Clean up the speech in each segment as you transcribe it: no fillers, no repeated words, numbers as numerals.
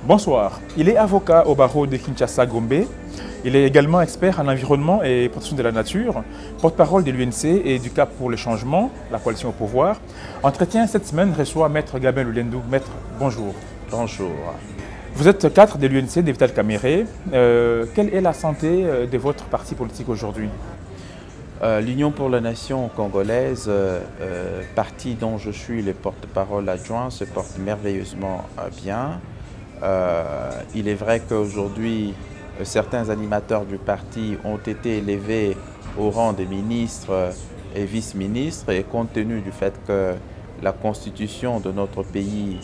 Bonsoir, il est avocat au barreau de Kinshasa-Gombe. Il est également expert en environnement et protection de la nature, porte-parole de l'UNC et du Cap pour le changement, la coalition au pouvoir. Entretien cette semaine reçoit Maître Gabin Lulendou. Maître, bonjour. Bonjour. Vous êtes cadre de l'UNC de Vital Kamerhe. Quelle est la santé de votre parti politique aujourd'hui? L'Union pour la nation congolaise, parti dont je suis le porte-parole adjoint, se porte merveilleusement bien. Il est vrai qu'aujourd'hui, certains animateurs du parti ont été élevés au rang de ministres et vice-ministres, et compte tenu du fait que la constitution de notre pays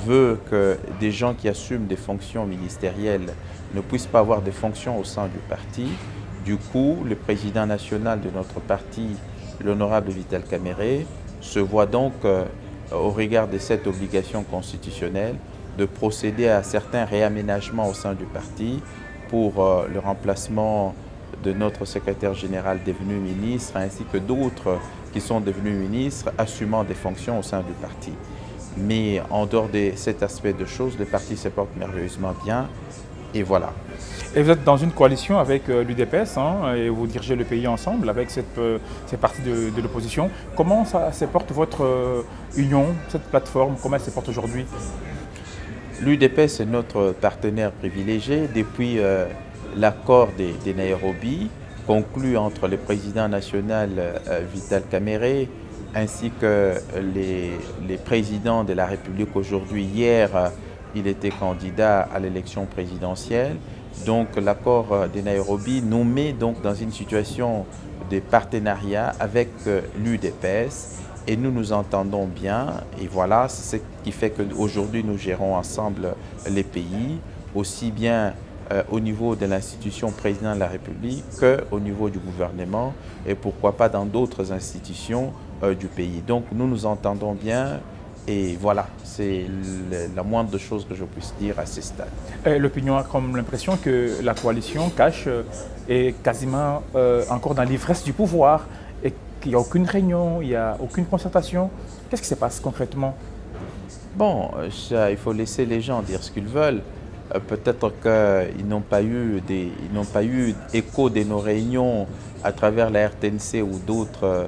veut que des gens qui assument des fonctions ministérielles ne puissent pas avoir des fonctions au sein du parti. Du coup, le président national de notre parti, l'honorable Vital Kamerhe, se voit donc, au regard de cette obligation constitutionnelle, de procéder à certains réaménagements au sein du parti pour le remplacement de notre secrétaire général devenu ministre, ainsi que d'autres qui sont devenus ministres, assumant des fonctions au sein du parti. Mais en dehors de cet aspect de choses, le parti se porte merveilleusement bien, et voilà. Et vous êtes dans une coalition avec l'UDPS, et vous dirigez le pays ensemble avec cette partie de l'opposition. Comment ça se porte votre union, cette plateforme, comment elle se porte aujourd'hui? L'UDPS est notre partenaire privilégié depuis l'accord de Nairobi, conclu entre le président national Vital Kamerhe ainsi que les présidents de la République aujourd'hui. Hier, il était candidat à l'élection présidentielle. Donc l'accord de Nairobi nous met donc dans une situation de partenariat avec l'UDPS. Et nous nous entendons bien, et voilà, c'est ce qui fait qu'aujourd'hui nous gérons ensemble les pays, aussi bien au niveau de l'institution président de la République qu'au niveau du gouvernement, et pourquoi pas dans d'autres institutions du pays. Donc nous nous entendons bien, et voilà, c'est la moindre chose que je puisse dire à ce stade. L'opinion a comme l'impression que la coalition cache est quasiment encore dans l'ivresse du pouvoir. Il n'y a aucune réunion, il n'y a aucune concertation. Qu'est-ce qui se passe concrètement? Bon, il faut laisser les gens dire ce qu'ils veulent. Peut-être qu'ils n'ont pas eu écho de nos réunions à travers la RTNC ou d'autres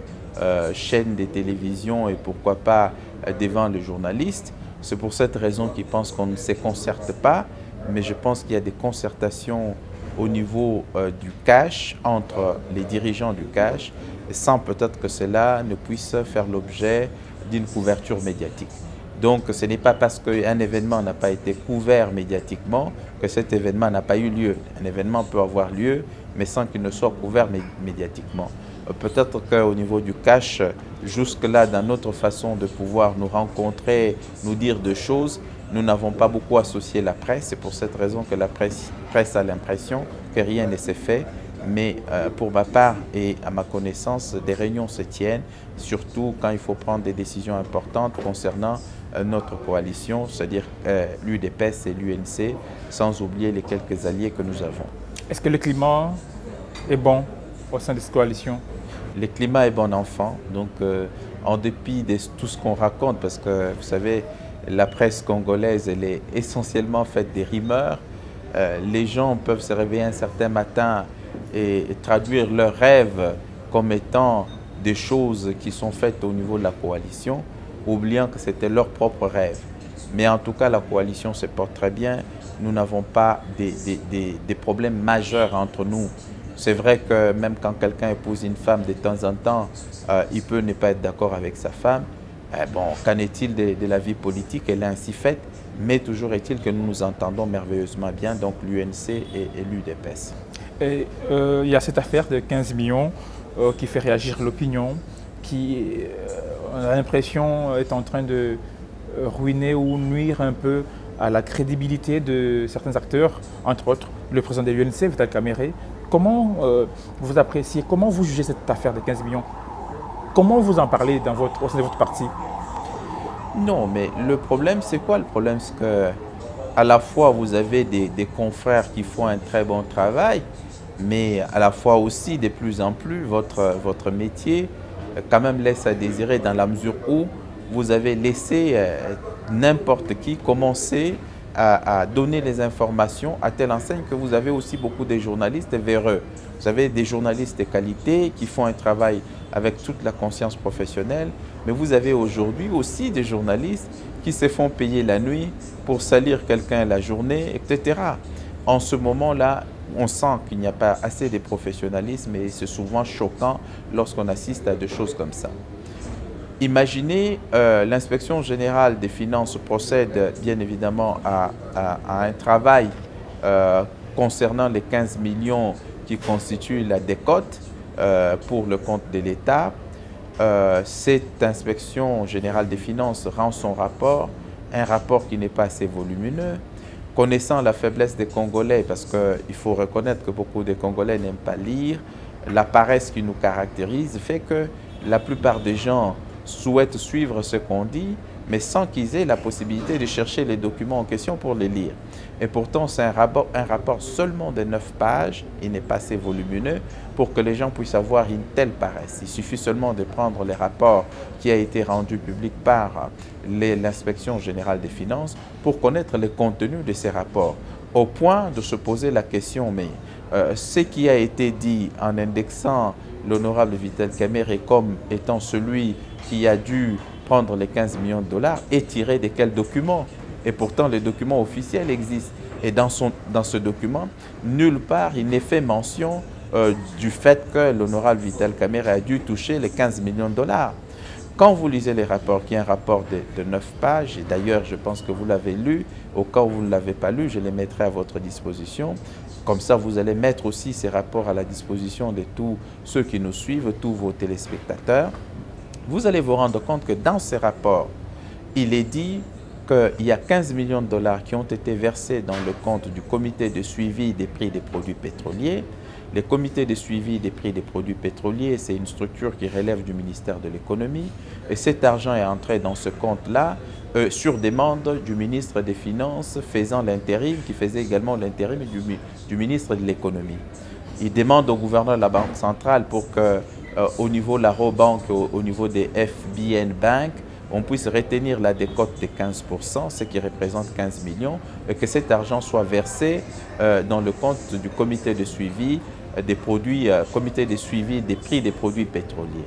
chaînes de télévision, et pourquoi pas devant les journalistes. C'est pour cette raison qu'ils pensent qu'on ne se concerte pas, mais je pense qu'il y a des concertations au niveau du cash, entre les dirigeants du cash, sans peut-être que cela ne puisse faire l'objet d'une couverture médiatique. Donc ce n'est pas parce qu'un événement n'a pas été couvert médiatiquement que cet événement n'a pas eu lieu. Un événement peut avoir lieu, mais sans qu'il ne soit couvert médiatiquement. Peut-être qu'au niveau du cash, jusque-là, dans notre façon de pouvoir nous rencontrer, nous dire des choses, nous n'avons pas beaucoup associé la presse. C'est pour cette raison que la presse a l'impression que rien ne s'est fait. Mais pour ma part et à ma connaissance, des réunions se tiennent, surtout quand il faut prendre des décisions importantes concernant notre coalition, c'est-à-dire l'UDPS et l'UNC, sans oublier les quelques alliés que nous avons. Est-ce que le climat est bon au sein de cette coalition? Le climat est bon enfant, donc en dépit de tout ce qu'on raconte, parce que vous savez, la presse congolaise, elle est essentiellement faite des rumeurs. Les gens peuvent se réveiller un certain matin et traduire leurs rêves comme étant des choses qui sont faites au niveau de la coalition, oubliant que c'était leur propre rêve. Mais en tout cas, la coalition se porte très bien. Nous n'avons pas des problèmes majeurs entre nous. C'est vrai que même quand quelqu'un épouse une femme, de temps en temps, il peut ne pas être d'accord avec sa femme. Bon, qu'en est-il de la vie politique? Elle est ainsi faite, mais toujours est-il que nous nous entendons merveilleusement bien, donc l'UNC et l'UDPS. Et il y a cette affaire de 15 millions qui fait réagir l'opinion, qui, on a l'impression, est en train de ruiner ou nuire un peu à la crédibilité de certains acteurs, entre autres le président de l'UNC, Vital Kamerhe. Comment vous appréciez, comment vous jugez cette affaire de 15 millions? Comment vous en parlez au sein de votre parti? Non, mais le problème, c'est quoi? Le problème, c'est que à la fois, vous avez des confrères qui font un très bon travail, mais à la fois aussi, de plus en plus, votre métier quand même laisse à désirer, dans la mesure où vous avez laissé n'importe qui commencer à donner les informations à telle enseigne que vous avez aussi beaucoup de journalistes véreux. Vous avez des journalistes de qualité qui font un travail avec toute la conscience professionnelle, mais vous avez aujourd'hui aussi des journalistes qui se font payer la nuit pour salir quelqu'un la journée, etc. En ce moment-là, on sent qu'il n'y a pas assez de professionnalisme et c'est souvent choquant lorsqu'on assiste à des choses comme ça. Imaginez, l'inspection générale des finances procède bien évidemment à un travail concernant les 15 millions qui constituent la décote pour le compte de l'État. Cette inspection générale des finances rend son rapport, un rapport qui n'est pas assez volumineux. Connaissant la faiblesse des Congolais, parce qu'il faut reconnaître que beaucoup de Congolais n'aiment pas lire, la paresse qui nous caractérise fait que la plupart des gens souhaitent suivre ce qu'on dit, mais sans qu'ils aient la possibilité de chercher les documents en question pour les lire. Et pourtant, c'est un rapport seulement de 9 pages, il n'est pas assez volumineux pour que les gens puissent avoir une telle paresse. Il suffit seulement de prendre les rapports qui ont été rendus publics par l'inspection générale des finances pour connaître le contenu de ces rapports, au point de se poser la question, mais ce qui a été dit en indexant l'honorable Vital Kamerhe comme étant celui qui a dû prendre les 15 millions de dollars est tiré de quel document? Et pourtant, le document officiel existe. Et dans ce document, nulle part il n'est fait mention du fait que l'honorable Vital Kamerhe a dû toucher les 15 millions de dollars. Quand vous lisez les rapports, qui est un rapport de 9 pages, et d'ailleurs je pense que vous l'avez lu, au cas où vous ne l'avez pas lu, je les mettrai à votre disposition. Comme ça, vous allez mettre aussi ces rapports à la disposition de tous ceux qui nous suivent, tous vos téléspectateurs. Vous allez vous rendre compte que dans ces rapports, il est dit qu'il y a 15 millions de dollars qui ont été versés dans le compte du comité de suivi des prix des produits pétroliers. Le comité de suivi des prix des produits pétroliers, c'est une structure qui relève du ministère de l'économie. Et cet argent est entré dans ce compte-là sur demande du ministre des Finances faisant l'intérim, qui faisait également l'intérim du ministre de l'économie. Il demande au gouverneur de la Banque centrale pour que, au niveau de la Robank, au niveau des FBN Bank, on puisse retenir la décote de 15%, ce qui représente 15 millions, et que cet argent soit versé dans le compte du comité de suivi des produits, comité de suivi des prix des produits pétroliers.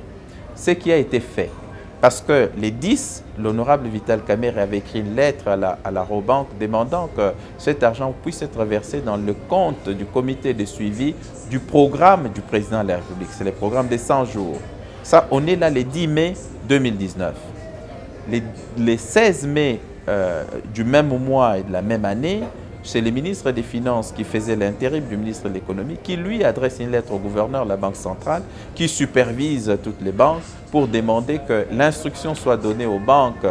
Ce qui a été fait, parce que les 10, l'honorable Vital Kamerhe avait écrit une lettre à la Robank demandant que cet argent puisse être versé dans le compte du comité de suivi du programme du président de la République. C'est le programme des 100 jours. Ça, on est là le 10 mai 2019. Les 16 mai du même mois et de la même année, c'est le ministre des Finances qui faisait l'intérim du ministre de l'Économie qui lui adresse une lettre au gouverneur de la Banque centrale qui supervise toutes les banques pour demander que l'instruction soit donnée aux banques,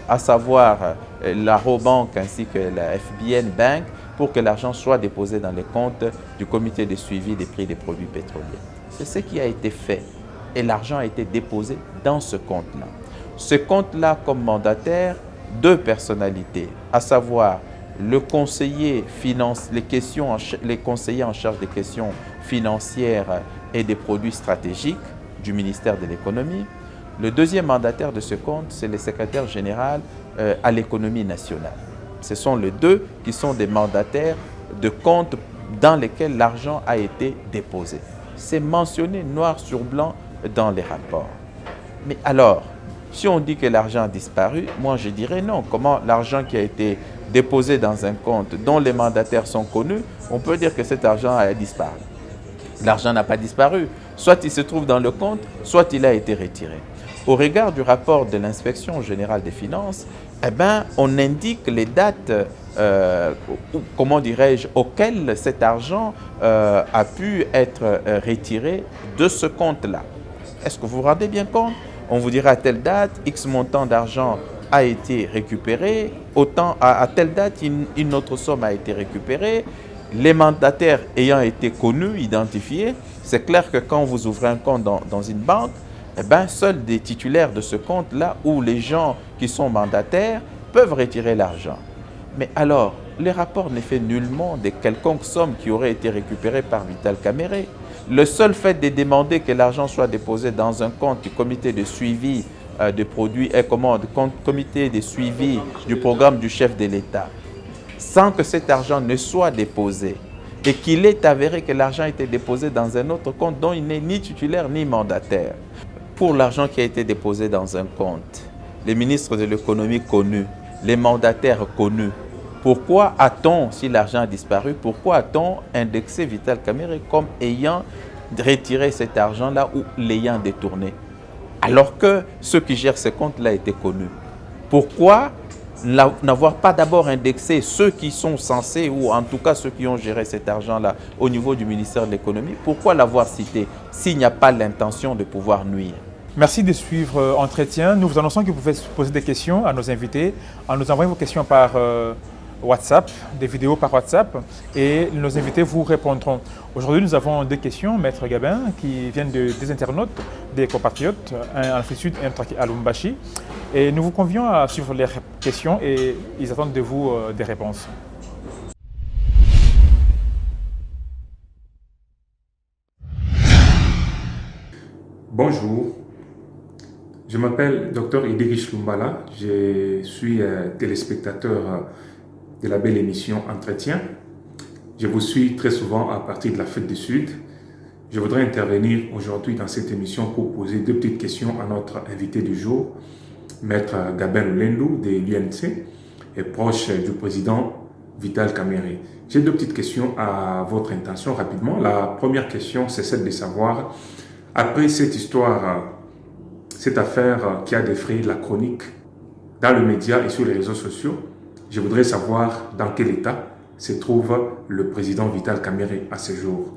à savoir la Robank ainsi que la FBN Bank, pour que l'argent soit déposé dans les comptes du comité de suivi des prix des produits pétroliers. C'est ce qui a été fait et l'argent a été déposé dans ce compte-là. Ce compte-là comme mandataire, 2 personnalités, à savoir le conseiller les conseillers en charge des questions financières et des produits stratégiques du ministère de l'économie. Le deuxième mandataire de ce compte, c'est le secrétaire général à l'économie nationale. Ce sont les 2 qui sont des mandataires de comptes dans lesquels l'argent a été déposé. C'est mentionné noir sur blanc dans les rapports. Mais alors, si on dit que l'argent a disparu, moi je dirais non. Comment l'argent qui a été déposé dans un compte dont les mandataires sont connus, on peut dire que cet argent a disparu. L'argent n'a pas disparu. Soit il se trouve dans le compte, soit il a été retiré. Au regard du rapport de l'inspection générale des finances, on indique les dates, comment dirais-je, auxquelles cet argent a pu être retiré de ce compte-là. Est-ce que vous vous rendez bien compte? On vous dira à telle date, X montant d'argent a été récupéré, autant à telle date, une autre somme a été récupérée. Les mandataires ayant été connus, identifiés, c'est clair que quand vous ouvrez un compte dans une banque, seuls des titulaires de ce compte-là ou les gens qui sont mandataires peuvent retirer l'argent. Mais alors, le rapport n'est fait nullement de quelconque somme qui aurait été récupérée par Vital Kamerhe. Le seul fait de demander que l'argent soit déposé dans un compte du comité de suivi de produits et commandes, comité de suivi du programme du chef de l'État, sans que cet argent ne soit déposé et qu'il est avéré que l'argent a été déposé dans un autre compte dont il n'est ni titulaire ni mandataire. Pour l'argent qui a été déposé dans un compte, les ministres de l'économie connus, les mandataires connus, pourquoi a-t-on, si l'argent a disparu, pourquoi a-t-on indexé Vital Kamerhe comme ayant retiré cet argent-là ou l'ayant détourné? Alors que ceux qui gèrent ces comptes-là étaient connus. Pourquoi n'avoir pas d'abord indexé ceux qui sont censés, ou en tout cas ceux qui ont géré cet argent-là au niveau du ministère de l'économie? Pourquoi l'avoir cité s'il n'y a pas l'intention de pouvoir nuire? Merci de suivre Entretien. Nous vous annonçons que vous pouvez poser des questions à nos invités en nous envoyant vos questions par WhatsApp, des vidéos par WhatsApp, et nos invités vous répondront. Aujourd'hui, nous avons deux questions, Maître Gabin, qui viennent des internautes, des compatriotes, un en Afrique du Sud et un à Lubumbashi. Et nous vous convions à suivre les questions et ils attendent de vous des réponses. Bonjour, je m'appelle Dr Idriss Lumbala, je suis téléspectateur de la belle émission Entretien. Je vous suis très souvent à partir de l'Afrique du Sud. Je voudrais intervenir aujourd'hui dans cette émission pour poser deux petites questions à notre invité du jour, Maître Gabin Lulendou de l'UNC et proche du président Vital Kamerhe. J'ai deux petites questions à votre intention rapidement. La première question, c'est celle de savoir, après cette histoire, cette affaire qui a défrayé la chronique dans le média et sur les réseaux sociaux, je voudrais savoir dans quel état se trouve le président Vital Kamerhe à ce jour.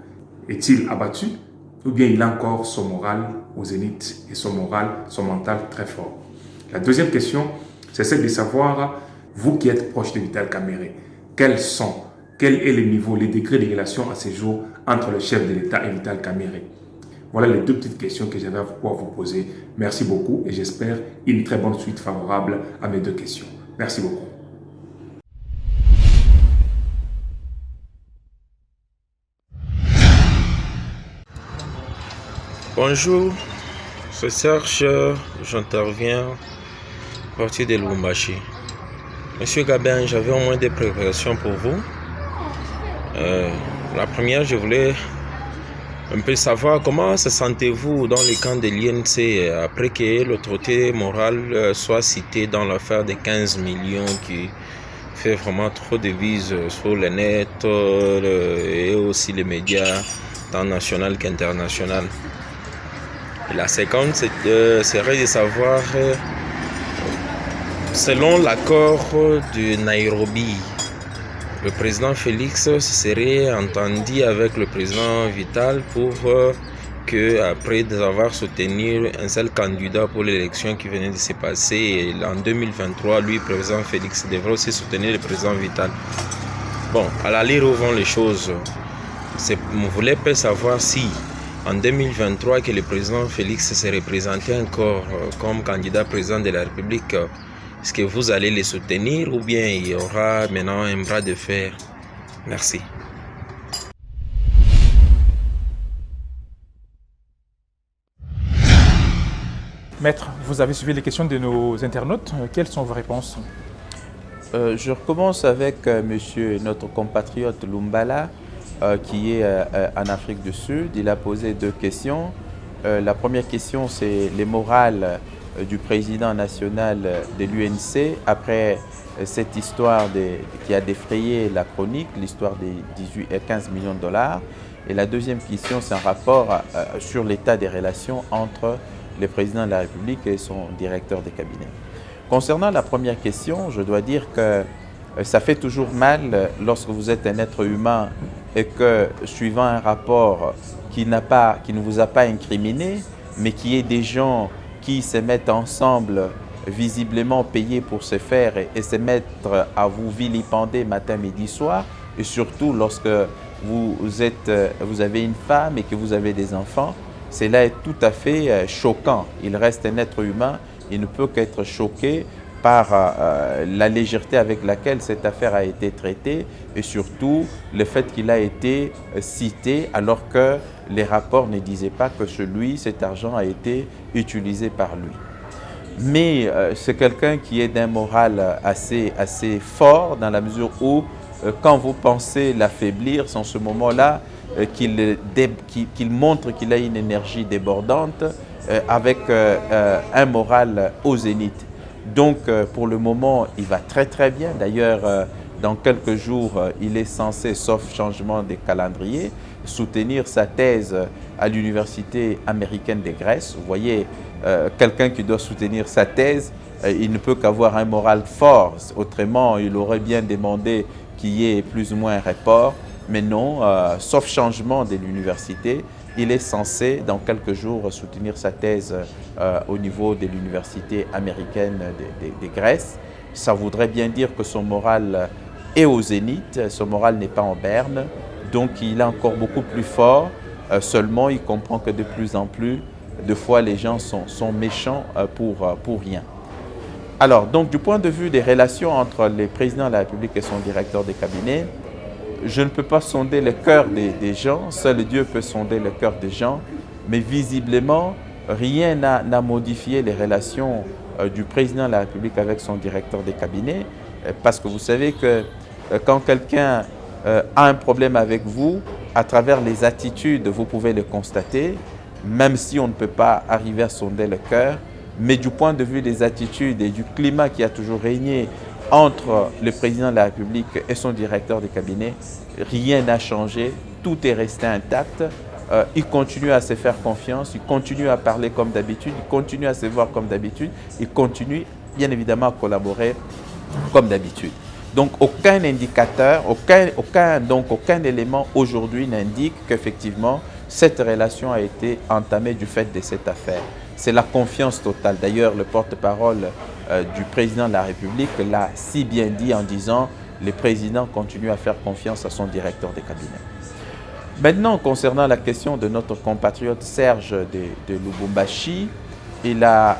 Est-il abattu ou bien il a encore son moral au zénith et son mental très fort? La deuxième question, c'est celle de savoir, vous qui êtes proche de Vital Kamerhe, quel est le niveau, les degrés de relation à ce jour entre le chef de l'État et Vital Kamerhe? Voilà les deux petites questions que j'avais à pouvoir vous poser. Merci beaucoup et j'espère une très bonne suite favorable à mes deux questions. Merci beaucoup. Bonjour, c'est Serge, j'interviens à partir de Lubumbashi. Monsieur Gabin, j'avais au moins des préparations pour vous. La première, je voulais un peu savoir comment se sentez-vous dans le camp de l'INC après que l'autorité morale soit citée dans l'affaire des 15 millions qui fait vraiment trop de vises sur le net et aussi les médias tant nationaux qu'internationaux. La seconde serait de savoir, selon l'accord de Nairobi, le président Félix serait entendu avec le président Vital pour que, après avoir soutenu un seul candidat pour l'élection qui venait de se passer en 2023, lui, le président Félix, devrait aussi soutenir le président Vital. Bon, à la lire où vont les choses, vous voulez pas savoir si en 2023 que le président Félix se représentait encore comme candidat président de la République. Est-ce que vous allez les soutenir ou bien il y aura maintenant un bras de fer? Merci. Maître, vous avez suivi les questions de nos internautes. Quelles sont vos réponses? Je recommence avec notre compatriote Lumbala qui est en Afrique du Sud. Il a posé deux questions. La première question, c'est les morales du président national de l'UNC après cette histoire qui a défrayé la chronique, l'histoire des 15 millions de dollars. Et la deuxième question, c'est un rapport sur l'état des relations entre le président de la République et son directeur de cabinet. Concernant la première question, je dois dire que ça fait toujours mal lorsque vous êtes un être humain et que, suivant un rapport qui ne vous a pas incriminé, mais qui est des gens qui se mettent ensemble, visiblement payés pour se faire et se mettre à vous vilipender matin, midi, soir, et surtout lorsque vous avez une femme et que vous avez des enfants, cela est tout à fait choquant. Il reste un être humain, il ne peut qu'être choqué par la légèreté avec laquelle cette affaire a été traitée et surtout le fait qu'il a été cité alors que les rapports ne disaient pas que cet argent a été utilisé par lui. mais c'est quelqu'un qui est d'un moral assez fort, dans la mesure où quand vous pensez l'affaiblir, c'est en ce moment-là qu'il montre qu'il a une énergie débordante avec un moral au zénith. Donc pour le moment, il va très bien. D'ailleurs, dans quelques jours, il est censé, sauf changement des calendriers, soutenir sa thèse à l'université américaine de Grèce. Vous voyez, quelqu'un qui doit soutenir sa thèse, il ne peut qu'avoir un moral fort. Autrement, il aurait bien demandé qu'il y ait plus ou moins un report. Mais non, sauf changement de l'université, il est censé, dans quelques jours, soutenir sa thèse au niveau de l'université américaine de Grèce. Ça voudrait bien dire que son moral est au zénith, son moral n'est pas en berne, donc il est encore beaucoup plus fort. Seulement, il comprend que de plus en plus, de fois, les gens sont méchants pour rien. Alors, donc, du point de vue des relations entre le président de la République et son directeur de cabinet, je ne peux pas sonder le cœur des gens, seul Dieu peut sonder le cœur des gens, mais visiblement, rien n'a modifié les relations du président de la République avec son directeur de cabinet, parce que vous savez que quand quelqu'un a un problème avec vous, à travers les attitudes, vous pouvez le constater, même si on ne peut pas arriver à sonder le cœur, mais du point de vue des attitudes et du climat qui a toujours régné entre le président de la République et son directeur de cabinet, rien n'a changé, tout est resté intact. Il continue à se faire confiance, il continue à parler comme d'habitude, il continue à se voir comme d'habitude, il continue bien évidemment à collaborer comme d'habitude. Donc aucun indicateur, aucun élément aujourd'hui n'indique qu'effectivement cette relation a été entamée du fait de cette affaire. C'est la confiance totale. D'ailleurs, le porte-parole du président de la République l'a si bien dit en disant « le président continue à faire confiance à son directeur de cabinet ». Maintenant, concernant la question de notre compatriote Serge de Lubumbashi, il a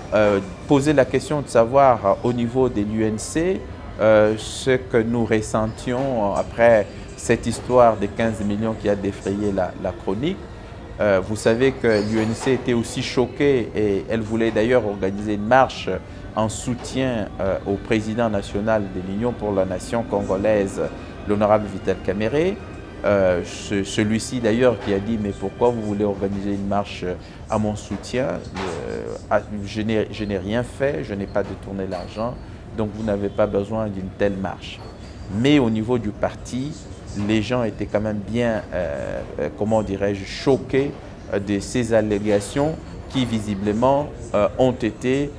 posé la question de savoir au niveau de l'UNC ce que nous ressentions après cette histoire de 15 millions qui a défrayé la chronique. Vous savez que l'UNC était aussi choquée et elle voulait d'ailleurs organiser une marche en soutien au président national de l'Union pour la nation congolaise, l'honorable Vital Kamerhe. Celui-ci d'ailleurs qui a dit « mais pourquoi vous voulez organiser une marche à mon soutien? Je n'ai rien fait, je n'ai pas détourné l'argent, donc vous n'avez pas besoin d'une telle marche ». Mais au niveau du parti, les gens étaient quand même bien, comment dirais-je, choqués de ces allégations qui visiblement ont été,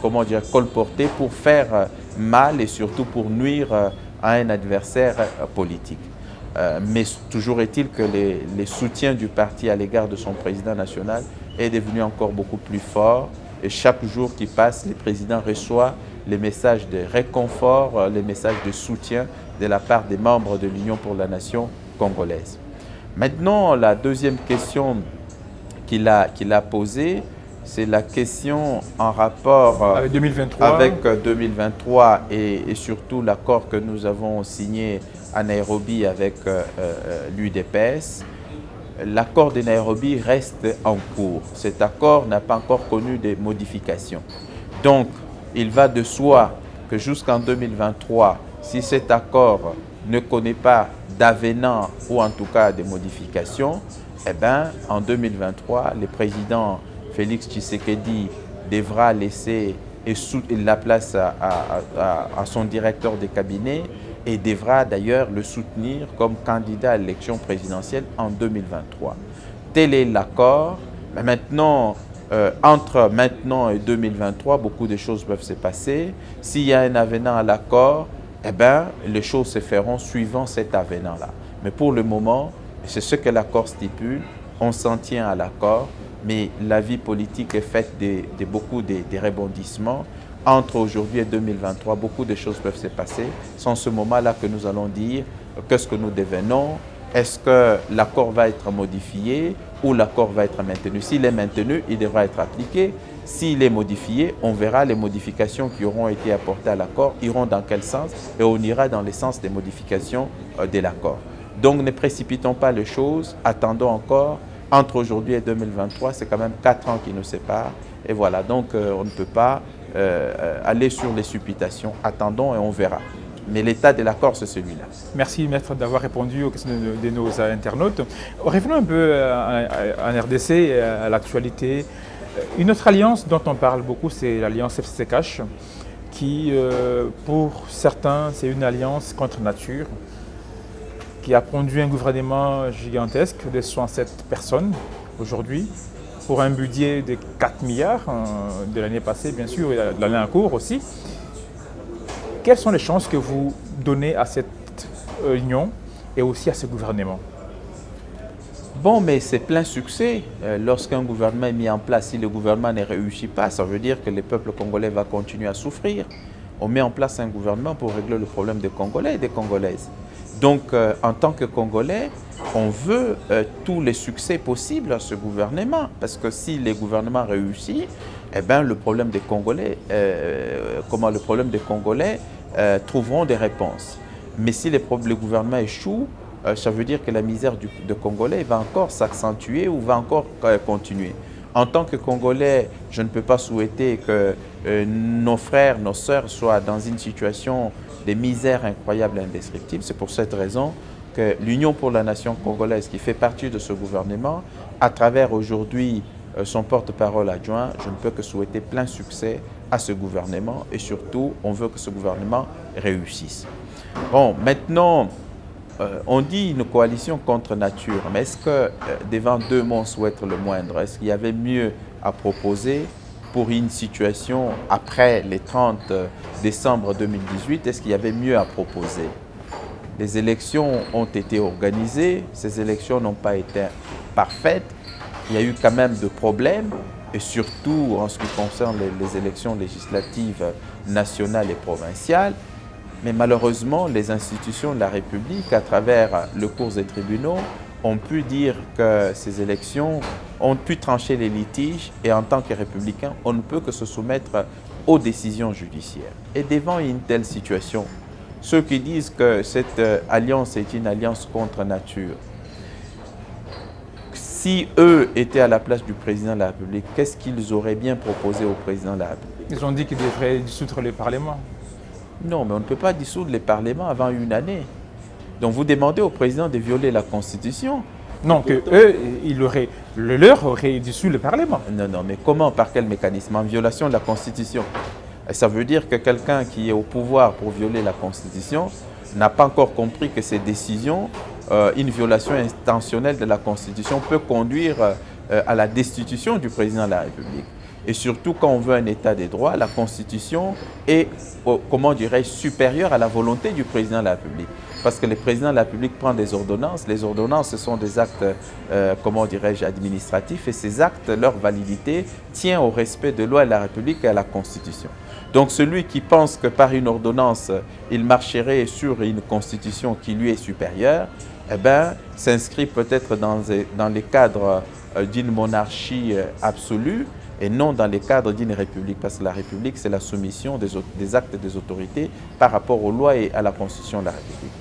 comment dire, colportées pour faire mal et surtout pour nuire à un adversaire politique. Mais toujours est-il que les soutiens du parti à l'égard de son président national est devenu encore beaucoup plus fort. Et chaque jour qui passe, le président reçoit les messages de réconfort, les messages de soutien de la part des membres de l'Union pour la nation congolaise. Maintenant, la deuxième question qu'il a posée, c'est la question en rapport avec 2023 et surtout l'accord que nous avons signé à Nairobi avec l'UDPS. L'accord de Nairobi reste en cours. Cet accord n'a pas encore connu de modifications. Donc, il va de soi que jusqu'en 2023, si cet accord ne connaît pas d'avenant ou en tout cas de modifications, eh bien, en 2023, le président Félix Tshisekedi devra laisser la place à son directeur de cabinet et devra d'ailleurs le soutenir comme candidat à l'élection présidentielle en 2023. Tel est l'accord. Mais maintenant, entre maintenant et 2023, beaucoup de choses peuvent se passer. S'il y a un avenant à l'accord, eh bien, les choses se feront suivant cet avenant-là. Mais pour le moment, c'est ce que l'accord stipule. On s'en tient à l'accord, mais la vie politique est faite de beaucoup de rebondissements. Entre aujourd'hui et 2023, beaucoup de choses peuvent se passer. C'est en ce moment-là que nous allons dire qu'est-ce que nous devenons. Est-ce que l'accord va être modifié ou l'accord va être maintenu? S'il est maintenu, il devra être appliqué. S'il est modifié, on verra les modifications qui auront été apportées à l'accord, iront dans quel sens et on ira dans le sens des modifications de l'accord. Donc ne précipitons pas les choses, attendons encore. Entre aujourd'hui et 2023, c'est quand même 4 ans qui nous séparent Et voilà, donc on ne peut pas aller sur les supputations. Attendons et on verra. Mais l'état de l'accord, c'est celui-là. Merci, maître, d'avoir répondu aux questions de nos internautes. Revenons un peu en RDC, à l'actualité. Une autre alliance dont on parle beaucoup, c'est l'alliance FCCH, qui, pour certains, c'est une alliance contre nature, qui a produit un gouvernement gigantesque de 67 personnes aujourd'hui, pour un budget de 4 milliards de l'année passée, bien sûr, et de l'année en cours aussi. Quelles sont les chances que vous donnez à cette union et aussi à ce gouvernement? Bon, mais c'est plein succès. Lorsqu'un gouvernement est mis en place, si le gouvernement ne réussit pas, ça veut dire que le peuple congolais va continuer à souffrir. On met en place un gouvernement pour régler le problème des Congolais et des Congolaises. Donc, en tant que Congolais, on veut tous les succès possibles à ce gouvernement. Parce que si le gouvernement réussit, eh bien, le problème des Congolais, trouveront des réponses. Mais si le gouvernement échoue, ça veut dire que la misère des Congolais va encore s'accentuer ou va encore continuer. En tant que Congolais, je ne peux pas souhaiter que nos frères, nos sœurs soient dans une situation de misère incroyable et indescriptible. C'est pour cette raison que l'Union pour la nation congolaise, qui fait partie de ce gouvernement, à travers aujourd'hui son porte-parole adjoint, je ne peux que souhaiter plein succès à ce gouvernement et surtout, on veut que ce gouvernement réussisse. Bon, maintenant, on dit une coalition contre nature, mais est-ce que devant deux mots on souhaite le moindre? Est-ce qu'il y avait mieux à proposer pour une situation après les 30 décembre 2018? Est-ce qu'il y avait mieux à proposer? Les élections ont été organisées, ces élections n'ont pas été parfaites, il y a eu quand même de problèmes, et surtout en ce qui concerne les élections législatives nationales et provinciales. Mais malheureusement, les institutions de la République, à travers le cours des tribunaux, ont pu dire que ces élections ont pu trancher les litiges et en tant que républicains, on ne peut que se soumettre aux décisions judiciaires. Et devant une telle situation, ceux qui disent que cette alliance est une alliance contre nature, si eux étaient à la place du président de la République, qu'est-ce qu'ils auraient bien proposé au président de la République? Ils ont dit qu'ils devraient dissoudre le Parlement. Non, mais on ne peut pas dissoudre les parlements avant une année. Donc vous demandez au président de violer la Constitution. Non, que eux, leur aurait dissous le Parlement. Non, non, mais comment, par quel mécanisme? En violation de la Constitution. Et ça veut dire que quelqu'un qui est au pouvoir pour violer la Constitution n'a pas encore compris que ces décisions, une violation intentionnelle de la Constitution peut conduire à la destitution du président de la République. Et surtout, quand on veut un état des droits, la Constitution est, comment dirais-je, supérieure à la volonté du président de la République. Parce que le président de la République prend des ordonnances. Les ordonnances, ce sont des actes, comment dirais-je, administratifs. Et ces actes, leur validité tient au respect de loi de la République et à la Constitution. Donc celui qui pense que par une ordonnance, il marcherait sur une Constitution qui lui est supérieure, eh bien, s'inscrit peut-être dans les cadres d'une monarchie absolue, et non dans les cadres d'une république, parce que la république, c'est la soumission des actes des autorités par rapport aux lois et à la constitution de la République.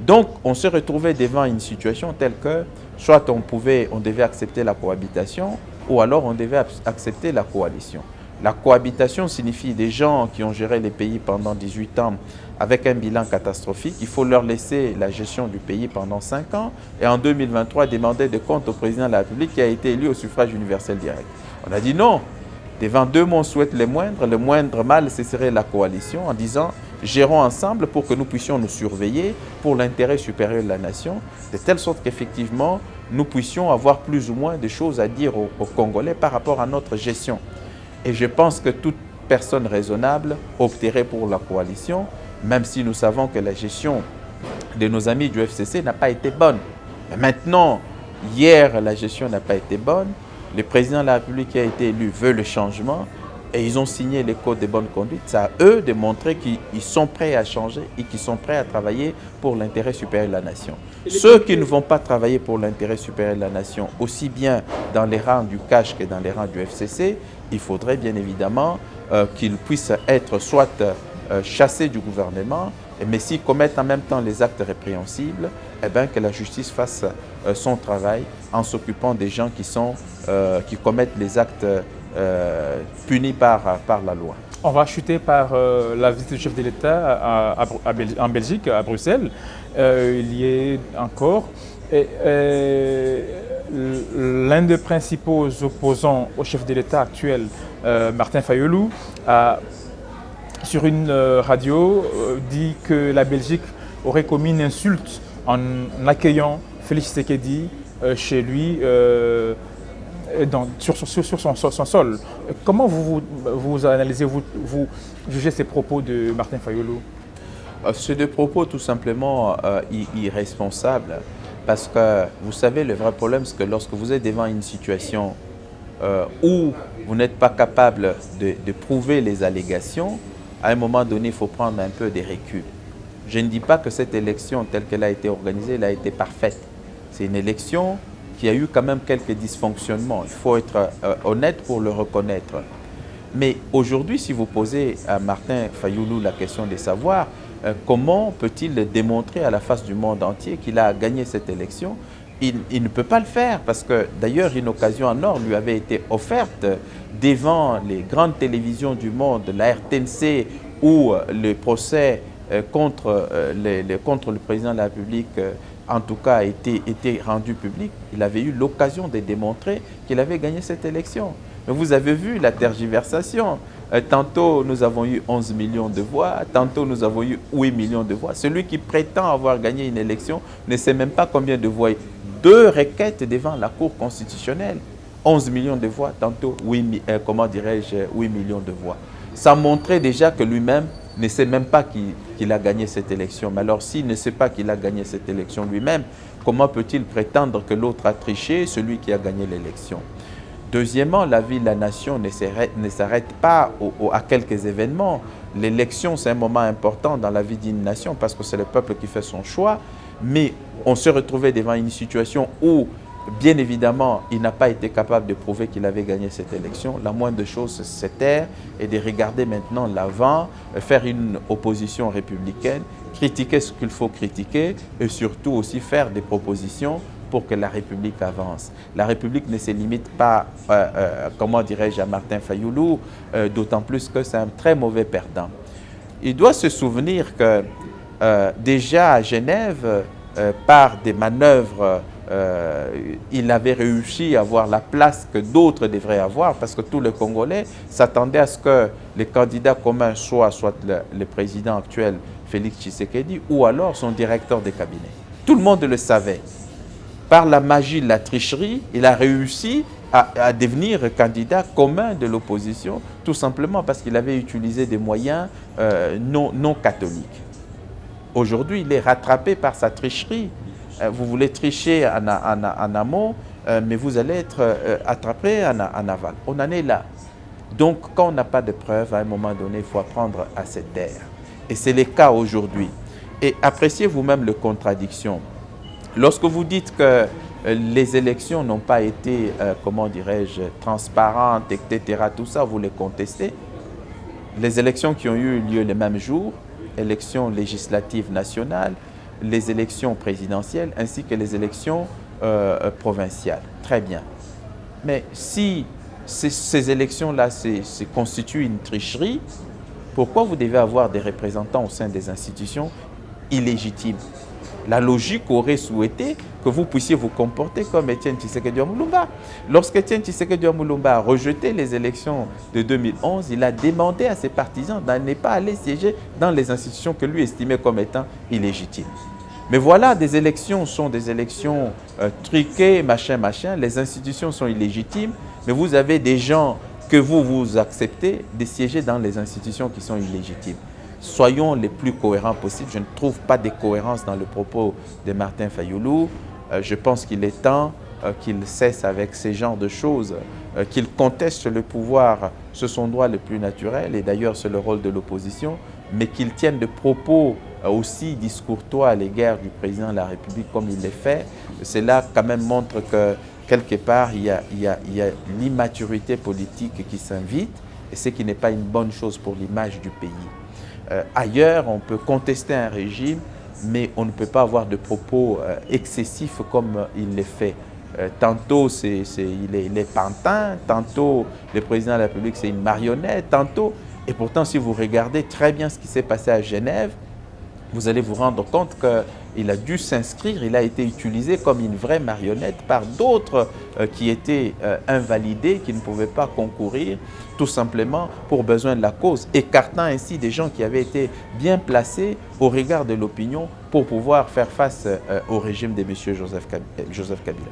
Donc, on se retrouvait devant une situation telle que, soit on devait accepter la cohabitation, ou alors on devait accepter la coalition. La cohabitation signifie des gens qui ont géré les pays pendant 18 ans avec un bilan catastrophique. Il faut leur laisser la gestion du pays pendant 5 ans, et en 2023, demander des comptes au président de la République qui a été élu au suffrage universel direct. On a dit non. Devant deux mots, on souhaite le moindre mal, ce serait la coalition, en disant gérons ensemble pour que nous puissions nous surveiller pour l'intérêt supérieur de la nation, de telle sorte qu'effectivement, nous puissions avoir plus ou moins de choses à dire aux Congolais par rapport à notre gestion. Et je pense que toute personne raisonnable opterait pour la coalition, même si nous savons que la gestion de nos amis du FCC n'a pas été bonne. Mais maintenant, hier, la gestion n'a pas été bonne. Le président de la République qui a été élu veut le changement et ils ont signé les codes de bonne conduite. C'est à eux de montrer qu'ils sont prêts à changer et qu'ils sont prêts à travailler pour l'intérêt supérieur de la nation. Ceux qui ne vont pas travailler pour l'intérêt supérieur de la nation, aussi bien dans les rangs du CACH que dans les rangs du FCC, il faudrait bien évidemment qu'ils puissent être soit chassés du gouvernement, mais s'ils commettent en même temps les actes répréhensibles, eh bien, que la justice fasse son travail en s'occupant des gens qui commettent les actes puni par la loi. On va chuter par la visite du chef de l'État en Belgique, à Bruxelles. Il y est encore. L'un des principaux opposants au chef de l'État actuel, Martin Fayulu, sur une radio, dit que la Belgique aurait commis une insulte en accueillant Félix Tshisekedi chez lui sur son sol. Comment vous analysez, vous jugez ces propos de Martin Fayulu? C'est des propos tout simplement irresponsables. Parce que vous savez, le vrai problème, c'est que lorsque vous êtes devant une situation où vous n'êtes pas capable de prouver les allégations, à un moment donné, il faut prendre un peu des reculs. Je ne dis pas que cette élection, telle qu'elle a été organisée, elle a été parfaite. C'est une élection qui a eu quand même quelques dysfonctionnements. Il faut être honnête pour le reconnaître. Mais aujourd'hui, si vous posez à Martin Fayulu la question de savoir comment peut-il démontrer à la face du monde entier qu'il a gagné cette élection, il ne peut pas le faire parce que d'ailleurs une occasion en or lui avait été offerte devant les grandes télévisions du monde, la RTNC, où le procès contre le président de la République en tout cas a été rendu public. Il avait eu l'occasion de démontrer qu'il avait gagné cette élection. Mais vous avez vu la tergiversation. Tantôt, nous avons eu 11 millions de voix, tantôt, nous avons eu 8 millions de voix. Celui qui prétend avoir gagné une élection ne sait même pas combien de voix. 2 requêtes devant la Cour constitutionnelle. 11 millions de voix, tantôt 8 millions de voix. Ça montrait déjà que lui-même ne sait même pas qu'il a gagné cette élection. Mais alors, s'il ne sait pas qu'il a gagné cette élection lui-même, comment peut-il prétendre que l'autre a triché, celui qui a gagné l'élection? Deuxièmement, la vie de la nation ne s'arrête pas à quelques événements. L'élection, c'est un moment important dans la vie d'une nation parce que c'est le peuple qui fait son choix. Mais on s'est retrouvé devant une situation où, bien évidemment, il n'a pas été capable de prouver qu'il avait gagné cette élection. La moindre chose, c'est se taire et de regarder maintenant l'avant, faire une opposition républicaine, critiquer ce qu'il faut critiquer et surtout aussi faire des propositions pour que la République avance. La République ne se limite pas, comment dirais-je, à Martin Fayulu, d'autant plus que c'est un très mauvais perdant. Il doit se souvenir que déjà à Genève, par des manœuvres, il avait réussi à avoir la place que d'autres devraient avoir parce que tous les Congolais s'attendaient à ce que les candidats communs soient soit le président actuel, Félix Tshisekedi, ou alors son directeur de cabinet. Tout le monde le savait. Par la magie de la tricherie, il a réussi à devenir candidat commun de l'opposition, tout simplement parce qu'il avait utilisé des moyens non catholiques. Aujourd'hui, il est rattrapé par sa tricherie. Vous voulez tricher en amont, mais vous allez être attrapé en aval. On en est là. Donc, quand on n'a pas de preuves, à un moment donné, il faut apprendre à se taire. Et c'est le cas aujourd'hui. Et appréciez vous-même les contradictions. Lorsque vous dites que les élections n'ont pas été, comment dirais-je, transparentes, etc., tout ça, vous les contestez. Les élections qui ont eu lieu le même jour, élections législatives nationales, les élections présidentielles, ainsi que les élections provinciales. Très bien. Mais si ces élections-là constituent une tricherie, pourquoi vous devez avoir des représentants au sein des institutions illégitimes? La logique aurait souhaité que vous puissiez vous comporter comme Étienne Tshisekedi Mulumba. Lorsqu'Étienne Tshisekedi Mulumba a rejeté les élections de 2011, il a demandé à ses partisans de ne pas aller siéger dans les institutions que lui estimait comme étant illégitimes. Mais voilà, des élections sont des élections truquées, machin. Les institutions sont illégitimes, mais vous avez des gens que vous acceptez de siéger dans les institutions qui sont illégitimes. Soyons les plus cohérents possibles. Je ne trouve pas de cohérence dans le propos de Martin Fayulu. Je pense qu'il est temps qu'il cesse avec ces genres de choses, qu'il conteste le pouvoir, c'est son droit le plus naturel, et d'ailleurs c'est le rôle de l'opposition, mais qu'il tienne des propos aussi discourtois à l'égard du président de la République comme il le fait. Cela quand même montre que quelque part il y a l'immaturité politique qui s'invite, et ce qui n'est pas une bonne chose pour l'image du pays. Ailleurs, on peut contester un régime, mais on ne peut pas avoir de propos excessifs comme il le fait. Tantôt, il est pantin, tantôt, le président de la République, c'est une marionnette, tantôt. Et pourtant, si vous regardez très bien ce qui s'est passé à Genève, vous allez vous rendre compte qu'il a dû s'inscrire, il a été utilisé comme une vraie marionnette par d'autres qui étaient invalidés, qui ne pouvaient pas concourir, tout simplement pour besoin de la cause, écartant ainsi des gens qui avaient été bien placés au regard de l'opinion pour pouvoir faire face au régime de M. Joseph Kabila.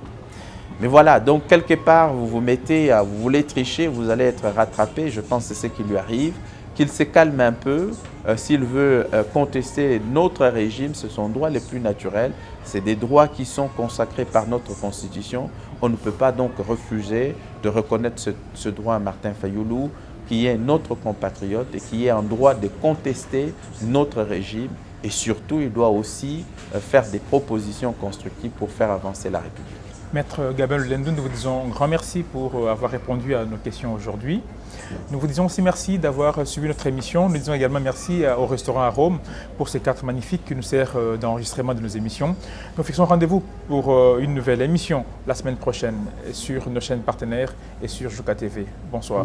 Mais voilà, donc quelque part, vous voulez tricher, vous allez être rattrapé, je pense que c'est ce qui lui arrive. Qu'il se calme un peu, s'il veut contester notre régime, c'est son droit le plus naturel, c'est des droits qui sont consacrés par notre Constitution. On ne peut pas donc refuser de reconnaître ce droit à Martin Fayulu, qui est notre compatriote et qui est en droit de contester notre régime. Et surtout, il doit aussi faire des propositions constructives pour faire avancer la République. Maître Gabriel Lendou, nous vous disons un grand merci pour avoir répondu à nos questions aujourd'hui. Nous vous disons aussi merci d'avoir suivi notre émission. Nous disons également merci au restaurant Arôme pour ces cartes magnifiques qui nous servent d'enregistrement de nos émissions. Nous fixons rendez-vous pour une nouvelle émission la semaine prochaine sur nos chaînes partenaires et sur Jouka TV. Bonsoir.